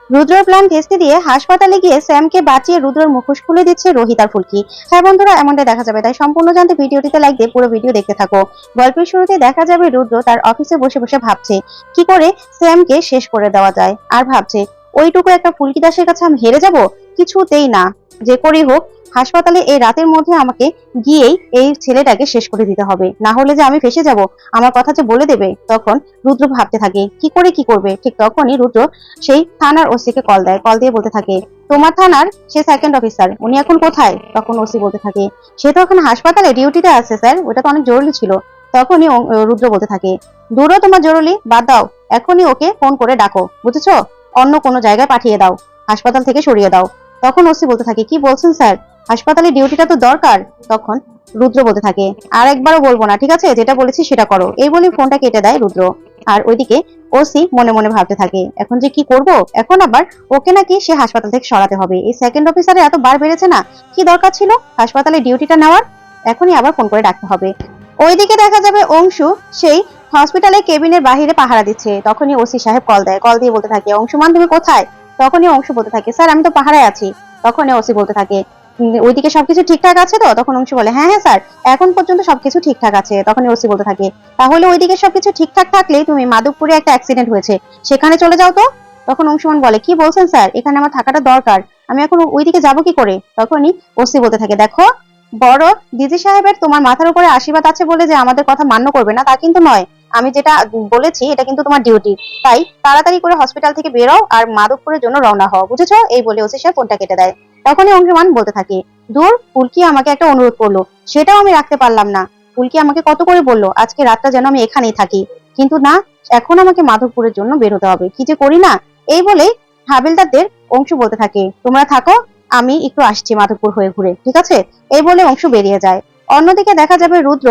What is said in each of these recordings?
রুদ্রর plan ভেস্তে দিয়ে হাসপাতালে গিয়ে স্যামকে বাঁচিয়ে রুদ্রর মুখোশ খুলে দিচ্ছে রোহিত আর ফুলকি। হ্যাঁ বন্ধুরা, এমনটাই দেখা যাবে, তাই সম্পূর্ণ জানতে ভিডিওটিতে লাইক দিয়ে পুরো ভিডিও দেখতে থাকো। গল্পের শুরুতে দেখা যাবে রুদ্র তার অফিসে বসে বসে ভাবছে কি করে স্যামকে শেষ করে দেওয়া যায়, আর ভাবছে ওইটুকু একটা ফুলকি দাসের কাছে আমি হেরে যাব, কিছুতেই না, যে করেই হোক হাসপাতালে এই রাতের মধ্যে আমাকে গিয়েই এই ছেলেটাকে শেষ করে দিতে হবে, না হলে যে আমি ফেসে যাব, আমার কথা যে বলে দেবে। তখন রুদ্র ভাবতে থাকে কি করে কি করবে। ঠিক তখনই রুদ্র সেই থানার ওসিকে কল দেয়, কল দিয়ে বলতে থাকে তোমার থানার সে সেকেন্ড অফিসার উনি এখন কোথায়। তখন ওসি বলতে থাকে সে তো এখন হাসপাতালে ডিউটিতে আছে স্যার, ওটা তো অনেক জরুরি ছিল। তখনই রুদ্র বলতে থাকে দূরও তোমার জরুরি বাদ দাও, এখনই ওকে ফোন করে ডাকো, বুঝেছো, অন্য কোনো জায়গায় পাঠিয়ে দাও, হাসপাতাল থেকে সরিয়ে দাও। তখন ওসি বলতে থাকে কি বলছেন স্যার, হাসপাতালে ডিউটিটা তো দরকার। তখন রুদ্র বলতে থাকে আর একবারও বলবো না, ঠিক আছে, যেটা বলেছি সেটা করো। এই বলে ফোনটা কেটে দেয় রুদ্র। আর ওইদিকে ওসি মনে মনে ভাবতে থাকে এখন যে কি করব, এখন আবার ওকে নাকি সে হাসপাতাল থেকে সরাতে হবে। এই সেকেন্ড অফিসারে এত বার বেড়েছে না, কি দরকার ছিল হাসপাতালে ডিউটিটা নেওয়ার, এখনই আবার ফোন করে ডাকতে হবে। ওইদিকে দেখা যাবে অংশু সেই হসপিটালে কেবিনের বাহিরে পাহারা দিচ্ছে। তখনই ওসি সাহেব কল দেয়, কল দিয়ে বলতে থাকে অংশুমান তুমি কোথায়। তখনই অংশু বলতে থাকে স্যার আমি তো পাহারায় আছি। তখনই ওসি বলতে থাকে ওইদিকে সবকিছু ঠিকঠাক আছে তো। তখন অংশু বলে হ্যাঁ হ্যাঁ স্যার, এখন পর্যন্ত সবকিছু ঠিকঠাক আছে। তখনই ওসি বলতে থাকে তাহলে ওইদিকে সবকিছু ঠিকঠাক থাকলে তুমি মাধবপুরে একটা অ্যাক্সিডেন্ট হয়েছে সেখানে চলে যাও তো। তখন অংশুমান বলে কি বলছেন স্যার, এখানে আমার থাকাটা দরকার, আমি এখন ওইদিকে যাবো কি করে। তখনই ওসি বলতে থাকে দেখো বড় ডিজি সাহেবের তোমার মাথার উপরে আশীর্বাদ আছে বলে যে আমাদের কথা মান্য করবে না তা কিন্তু নয়, আমি যেটা বলেছি এটা কিন্তু তোমার ডিউটি, তাই তাড়াতাড়ি করে হসপিটাল থেকে বেরো আর মাধবপুরের জন্য রওনা হও, বুঝেছো। এই বলে ওসি সাহেব ফোনটা কেটে দেয়। তখনই অংশুমান বলতে থাকে দূর, ফুলকি আমাকে একটা অনুরোধ করলো সেটাও আমি রাখতে পারলাম না, ফুলকি আমাকে কত করে বললো আজকে রাতটা যেন আমি এখানেই থাকি, কিন্তু না, এখন আমাকে মাধবপুরের জন্য বেরোতে হবে, কি যে করি না। এই বলে হাবিলদারদের অংশু বলতে থাকে তোমরা থাকো, আমি একটু আসছি মাধবপুর হয়ে ঘুরে, ঠিক আছে। এই বলে অংশু বেরিয়ে যায়। অন্যদিকে দেখা যাবে রুদ্র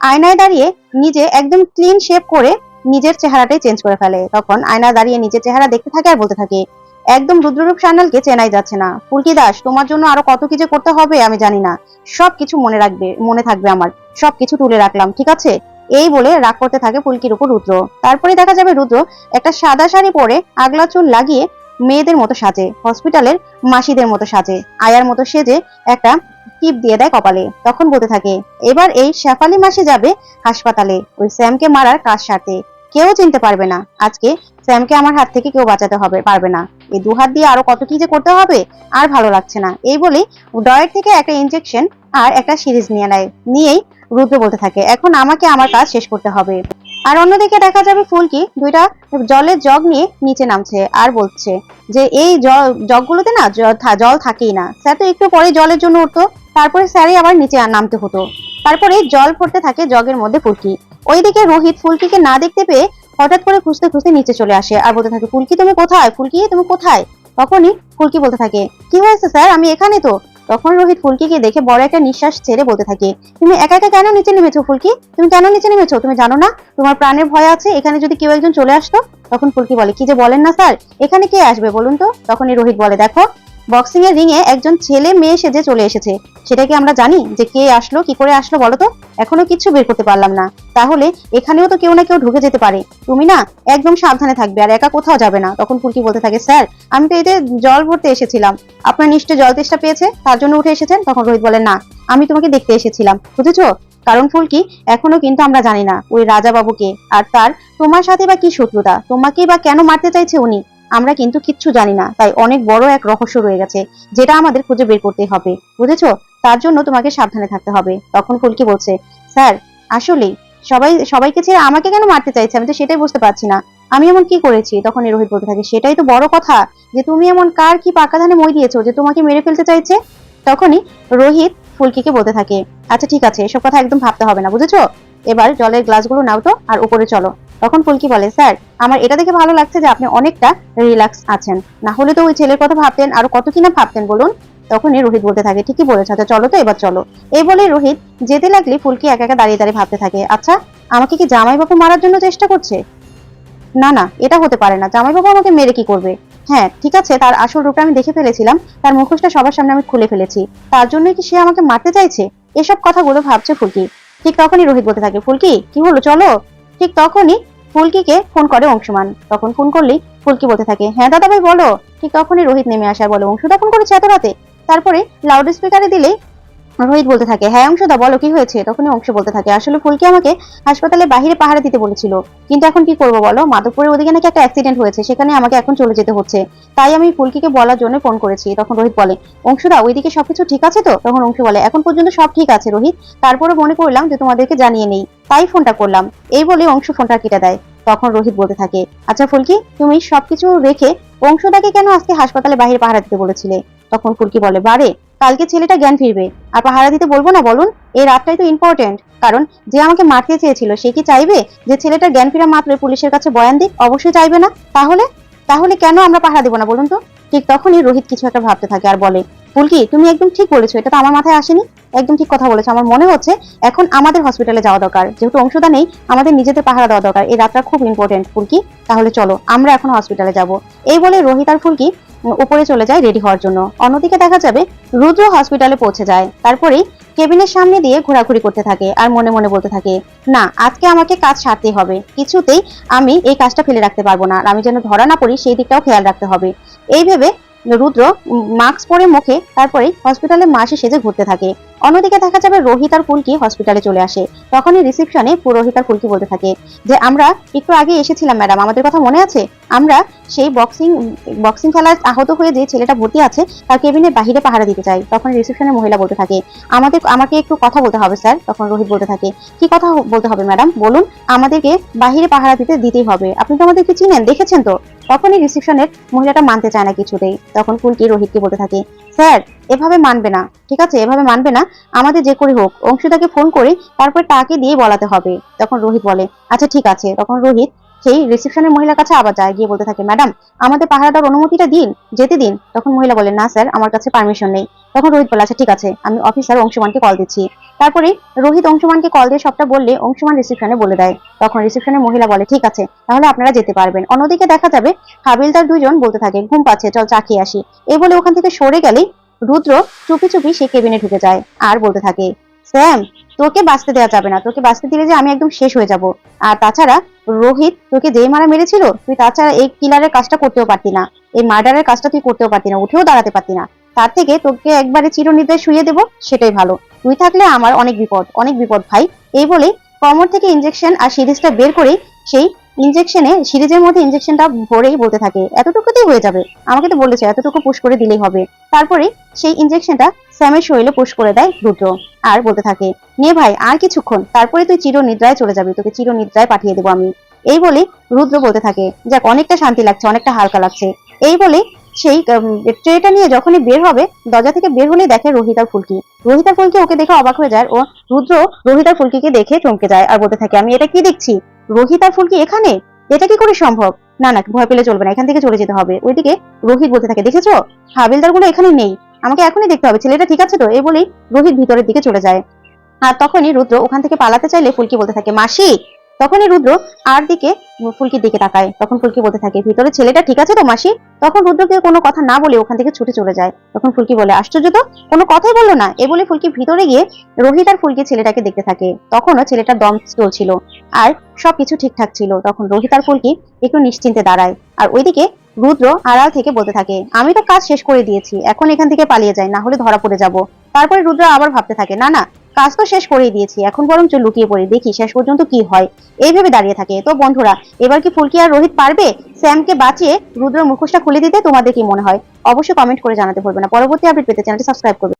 আয়নায় দাঁড়িয়ে নিজে একদম ক্লিন শেভ করে নিজের চেহারাটাই চেঞ্জ করে ফেলে। তখন আয়না দাঁড়িয়ে নিজের চেহারা দেখতে থাকে আর বলতে থাকে একদম রুদ্ররূপ সান্যালকে চেনাই যাচ্ছে না। ফুলকি দাস তোমার জন্য আরো কত কিছু করতে হবে আমি জানি না, সবকিছু মনে রাখবে, মনে থাকবে আমার, সবকিছু তুলে রাখলাম, ঠিক আছে। এই বলে রাগ করতে থাকে ফুলকির উপর রুদ্র। তারপরে দেখা যাবে রুদ্র একটা সাদা শাড়ি পরে আগলা চুল লাগিয়ে মেয়েদের মতো সাজে, হসপিটালের মাসিদের মতো সাজে, আয়ার মতো সেজে একটা টিপ দিয়ে দেয় কপালে। তখন বলতে থাকে এবার এই শেফালি মাসি যাবে হাসপাতালে ওই স্যামকে মারার কাজ সারতে, কেউ চিনতে পারবে না আজকে স্যামকে আমার হাত থেকে কেউ বাঁচাতে হবে পারবে না, এই দু হাত দিয়ে আরো কত কি যে করতে হবে, আর ভালো লাগছে না। এই বলেই ডয়ের থেকে একটা ইনজেকশন আর একটা সিরিজ নিয়ে নেয়, নিয়েই রুদ্র বলতে থাকে এখন আমাকে আমার কাজ শেষ করতে হবে। আর অন্যদিকে দেখা যাবে ফুলকি দুইটা জলের জগ নিয়ে নিচে নামছে আর বলছে যে এই জগগুলোতে না জল থাকেই না, স্যার তো একটু পরে জলের জন্য উঠতো, তারপরে স্যারই আবার নিচে নামতে হতো। তারপরে জল পড়তে থাকে জগের মধ্যে ফুলকি। ওইদিকে রোহিত ফুলকিকে না দেখতে পেয়ে হঠাৎ করে খুঁজতে খুঁজতে নিচে চলে আসে আর বলতে থাকে ফুলকি তুমি কোথায়, ফুলকি তুমি কোথায়। তখনই ফুলকি বলতে থাকে কি হয়েছে স্যার, আমি এখানে তো। তখন রোহিত ফুলকিকে দেখে বড় একটা নিঃশ্বাস ছেড়ে বলতে থাকে তুমি একা একা কেন নিচে নেমেছো ফুলকি, তুমি কেন নিচে নেমেছো, তুমি জানো না তোমার প্রাণের ভয় আছে, এখানে যদি কেউ একজন চলে আসতো। তখন ফুলকি বলে কি যে বলেন না স্যার, এখানে কে আসবে বলুন তো। তখনই রোহিত বলে দেখো বক্সিং এর রিং এ একজন ছেলে মেয়ে সেজে চলে এসেছে, সেটা কি আমরা জানি যে কে আসলো কি করে আসলো বলো তো, এখনো কিচ্ছু বের করতে পারলাম না, তাহলে এখানেও তো কেউ না কেউ ঢুকে যেতে পারে, তুমি না একদম সাবধানে থাকবে আর একা কোথাও যাবে না। তখন ফুলকি বলতে থাকে স্যার আমি তো এতে জল ভরতে এসেছিলাম, আপনার নিশ্চয় জল তেষ্টা পেয়েছে তার জন্য উঠে এসেছেন। তখন রোহিত বলে না আমি তোমাকে দেখতে এসেছিলাম, বুঝেছো, কারণ ফুলকি এখনো কিন্তু আমরা জানি না ওই রাজা বাবুকে আর তার তোমার সাথে বা কি শত্রুতা, তোমাকেই বা কেন মারতে চাইছে উনি, আমরা কিন্তু কিচ্ছু জানি না, তাই অনেক বড় এক রহস্য রয়ে গেছে যেটা আমাদের খুঁজে বের করতে হবে, বুঝেছো, তার জন্য তোমাকে সাবধানে থাকতে হবে। তখন ফুলকি বলছে স্যার আসলেই সবাইকে ছেড়ে আমাকে কেন মারতে চাইছে, আমি তো সেটাই বুঝতে পারছি না, আমি এমন কি করেছি। তখন রোহিত বলতে থাকে সেটাই তো বড় কথা, যে তুমি এমন কার কি পাকা ধানে মই দিয়েছো যে তোমাকে মেরে ফেলতে চাইছে। তখনই রোহিত ফুলকিকে বলতে থাকে আচ্ছা ঠিক আছে এসব কথা একদম ভাবতে হবে না, বুঝেছো, এবার জলের গ্লাসগুলো নাও তো আর উপরে চলো। তখন ফুলকি বলে স্যার আমার এটা দেখে ভালো লাগছে যে আপনি অনেকটা রিল্যাক্স আছেন, না হলে তো ওই ছেলের কথা ভাবতেন আরো কত কিনা ভাবতেন বলুন। তখনই রোহিত বলতে থাকে ঠিকই বলেছ, আচ্ছা চলো তো এবার চলো। এই বলে রোহিত যেতে লাগলে ফুলকি একা একা দাঁড়িয়ে দাঁড়িয়ে ভাবতে থাকে আচ্ছা আমাকে কি জামাইবাবু মারার জন্য চেষ্টা করছে, না না এটা হতে পারে না, জামাইবাবু আমাকে মেরে কি করবে। হ্যাঁ ঠিক আছে তার আসল রূপটা আমি দেখে ফেলেছিলাম, তার মুখোশটা সবার সামনে আমি খুলে ফেলেছি, তার জন্যই কি সে আমাকে মারতে চাইছে, এসব কথাগুলো ভাবছে ফুলকি। ঠিক তখনই রোহিত বলতে থাকে ফুলকি কি হলো চলো। ঠিক তখনই ফুলকিকে ফোন করে অংশুমান। তখন ফোন করলেই ফুলকি বলতে থাকে, হ্যাঁ দাদা ভাই বলো। ঠিক তখনই রোহিত নেমে আসে আর বলে, অংশুদা ফোন করেছে এত রাতে? তারপরে লাউড স্পিকারে দিলেই রোহিত বলতে থাকে, হ্যাঁ অংশুদা বলো কি হয়েছে? তখনই অংশ বলতে থাকে, আসলে ফুলকি আমাকে হাসপাতালে বাহিরে পাহারা দিতে বলেছিল, কিন্তু এখন কি করবো বলো, মাধবপুরের ওদিকে নাকি একটা অ্যাক্সিডেন্ট হয়েছে, সেখানে আমাকে এখন চলে যেতে হচ্ছে, তাই আমি ফুলকিকে বলার জন্য ফোন করেছি। তখন রোহিত বলে, অংশুদা ওইদিকে সবকিছু ঠিক আছে তো? তখন অংশ বলে, এখন পর্যন্ত সব ঠিক আছে রোহিত, তারপরে মনে করলাম যে তোমাদেরকে জানিয়ে নেই, তাই ফোনটা করলাম। এই বলে অংশ ফোনটা কেটে দেয়। তখন রোহিত বলতে থাকে, আচ্ছা ফুলকি, তুমি সবকিছু রেখে অংশদাকে কেন আজকে হাসপাতালে বাহিরে পাহারা দিতে বলেছিলে? তখন ফুলকি বলে, বারে কালকে ছেলেটা জ্ঞান ফিরবে, আর পাহারা দিতে বলবো না বলুন? এই রাতটাই তো ইম্পর্টেন্ট, কারণ যে আমাকে মারতে চেয়েছিল সে কি চাইবে যে ছেলেটার জ্ঞান ফিরা মাত্র পুলিশের কাছে বয়ান দিক? অবশ্যই চাইবে না। তাহলে তাহলে কেন আমরা পাহারা দিব না বলুন তো? ঠিক তখনই রোহিত কিছু একটা ভাবতে থাকে আর বলে, ফুলকি তুমি একদম ঠিক বলেছো, এটা তো আমার মাথায় আসেনি। একদম ঠিক কথা বলেছো, আমার মনে হচ্ছে এখন আমাদের হসপিটালে যাওয়া দরকার, যেহেতু অংশদা নেই আমাদের নিজেদের পাহারা দেওয়া দরকার, এই রাতটা খুব ইম্পর্টেন্ট ফুলকি, তাহলে চলো আমরা এখন হসপিটালে যাব। এই বলে রোহিত আর ফুলকি উপরে চলে যায় রেডি হওয়ার জন্য। অন্যদিকে দেখা যাবে রুদ্র হসপিটালে পৌঁছে যায়, তারপরেই কেবিনের সামনে দিয়ে ঘোরাঘুরি করতে থাকে আর মনে মনে বলতে থাকে, না আজকে আমাকে কাজ সারতে হবে, কিছুতেই আমি এই কাজটা ফেলে রাখতে পারবো না, আর আমি যেন ধরা না পড়ি সেই দিকটাও খেয়াল রাখতে হবে। এই ভেবে রুদ্র মাস্ক পরে মুখে তারপরে হসপিটালে মাসে সেজে ঘুরতে থাকে। অন্যদিকে দেখা যাবে রোহিত আর ফুলকি হসপিটালে চলে আসে। তখনই রিসেপশনে পুরোহিত আর ফুলকি বলতে থাকে যে, আমরা একটু আগে এসেছিলাম ম্যাডাম, আমাদের কথা মনে আছে? আমরা সেই বক্সিং খেলায় আহত হয়ে যে ছেলেটা ভর্তি আছে তার কেবিনের বাহিরে পাহারা দিতে চাই। তখন রিসেপশনের মহিলা বলতে থাকে, আমাকে একটু কথা বলতে হবে স্যার। তখন রোহিত বলতে থাকে, কি কথা বলতে হবে ম্যাডাম বলুন, আমাদেরকে বাহিরে পাহারা দিতেই হবে, আপনি তো আমাদেরকে চিনেন, দেখেছেন তো? তখনই রিসেপশনের মহিলাটা মানতে চায় না কিছুতেই। তখন ফুলকি রোহিতকে বলতে থাকে, স্যার এভাবে মানবে না, ঠিক আছে এভাবে মানবে না, আমাদের যে করে হোক অংশুদাকে ফোন করে তারপর তাকে দিয়ে বলাতে হবে। তখন রোহিত বলে, আচ্ছা ঠিক আছে। তখন রোহিত সেই রিসেপশনের মহিলার কাছে আবার যায়, গিয়ে বলতে থাকে, ম্যাডাম আমাদের পাহারা দেওয়ার অনুমতিটা দিন, যেতে দিন। তখন মহিলা বলে, না স্যার আমার কাছে পারমিশন নেই। তখন রোহিত বলে, আচ্ছা ঠিক আছে, আমি অফিসার অংশুমানকে কল দিচ্ছি। তারপরে রোহিত অংশুমানকে কল দিয়ে সবটা বললে অংশুমান রিসেপশনে বলে দেয়। তখন রিসেপশনের মহিলা বলে, ঠিক আছে তাহলে আপনারা যেতে পারবেন। অন্যদিকে দেখা যাবে হাবিলদার দুইজন বলতে থাকে, ঘুম পাচ্ছে চল চা খেয়ে আসি। এই বলে ওখান থেকে সরে গেলেই রুদ্র চুপি চুপি সে কেবিনে ঢুকে যায় আর বলতে থাকে, স্যাম তোকে বাঁচতে দেওয়া যাবে না, তোকে বাঁচতে দিলে যে আমি একদম শেষ হয়ে যাব। আর তাছাড়া রোহিত তোকে যেই মারা মেরেছিল, তুই তাছাড়া এই কিলারের কাজটা করতেও পারতি না, এই মার্ডারের কাজটা তুই করতেও পারতি না, উঠেও দাঁড়াতে পারতি না। তার থেকে তোকে একবারে চিরনিদ্রায় শুয়ে দেবো, সেটাই ভালো। তুই থাকলে আমার অনেক বিপদ, অনেক বিপদ ভাই। এই বলেই কমর থেকে ইনজেকশন আর সিরিজটা বের করে সেই সিরিজের মধ্যে ইনজেকশনটা ভরেই বলতে থাকে, এতটুকুতেই হয়ে যাবে, আমাকে তো বলেছে এতটুকু পুশ করে দিলেই হবে। তারপরে সেই ইনজেকশনটা স্যামের শরীরে পুশ করে দেয় রুদ্র আর বলতে থাকে, নে ভাই আর কিছুক্ষণ, তারপরে তুই চিরনিদ্রায় চলে যাবি, তোকে চিরনিদ্রায় পাঠিয়ে দেবো আমি। এই বলে রুদ্র বলতে থাকে, যাক অনেকটা শান্তি লাগছে, অনেকটা হালকা লাগছে। এই বলে সেই ট্রেটা নিয়ে যখনই বের হবে, দরজা থেকে বের হলে দেখে রোহিত আর ফুলকি। রোহিত আর ফুলকি ওকে দেখে অবাক হয়ে যায়, ও রুদ্র রোহিত আর ফুলকিকে দেখে চমকে যায় আর বলতে থাকে, আমি এটা কি দেখছি, রোহিত আর ফুলকি এখানে, এটা কি করে সম্ভব? না না ভয় পেলে চলবে না, এখান থেকে চলে যেতে হবে। ওইদিকে রোহিত বলতে থাকে, দেখেছো হাবিলদার গুলো এখানে নেই, আমাকে এখনই দেখতে হবে ছেলেটা ঠিক আছে তো? এই বলেই রোহিত ভিতরের দিকে চলে যায়। আর তখনই রুদ্র ওখান থেকে পালাতে চাইলে ফুলকি বলতে থাকে, মাসি। তখনই রুদ্র আর দিকে ফুলকির দিকে তাকায়। তখন ফুলকি বলতে থাকে, ভিতরে ছেলেটা ঠিক আছে তো মাসি? তখন রুদ্রকে কোনো কথা না বলে ওখান থেকে ছুটে চলে যায়। তখন ফুলকি বলে, আশ্চর্য তো, কোনো কথাই বললো না। এ বলে ফুলকি ভিতরে গিয়ে রোহিত আর ফুলকি ছেলেটাকে দেখতে থাকে। তখনও ছেলেটার দম চলছিল আর সবকিছু ঠিকঠাক ছিল। তখন রোহিত আর ফুলকি একটু নিশ্চিন্তে দাঁড়ায়। আর ওইদিকে রুদ্র আড়াল থেকে বলতে থাকে, আমি তো কাজ শেষ করে দিয়েছি, এখন এখান থেকে পালিয়ে যাই, না হলে ধরা পড়ে যাব। তারপরে রুদ্র আবার ভাবতে থাকে, না না কাজ তো শেষ করেই দিয়েছি, এখন বরঞ্চ লুকিয়ে পড়ি, দেখি শেষ পর্যন্ত কি হয়। এইভাবে দাঁড়িয়ে থাকে। তো বন্ধুরা, এবার কি ফুলকি আর রোহিত পারবে স্যামকে বাঁচিয়ে রুদ্রের মুখোশটা খুলে দিতে? তোমাদের কি মনে হয়? অবশ্যই কমেন্ট করে জানাতে ভুলবে না। পরবর্তী আপডেট পেতে চ্যানেলটি সাবস্ক্রাইব করবে।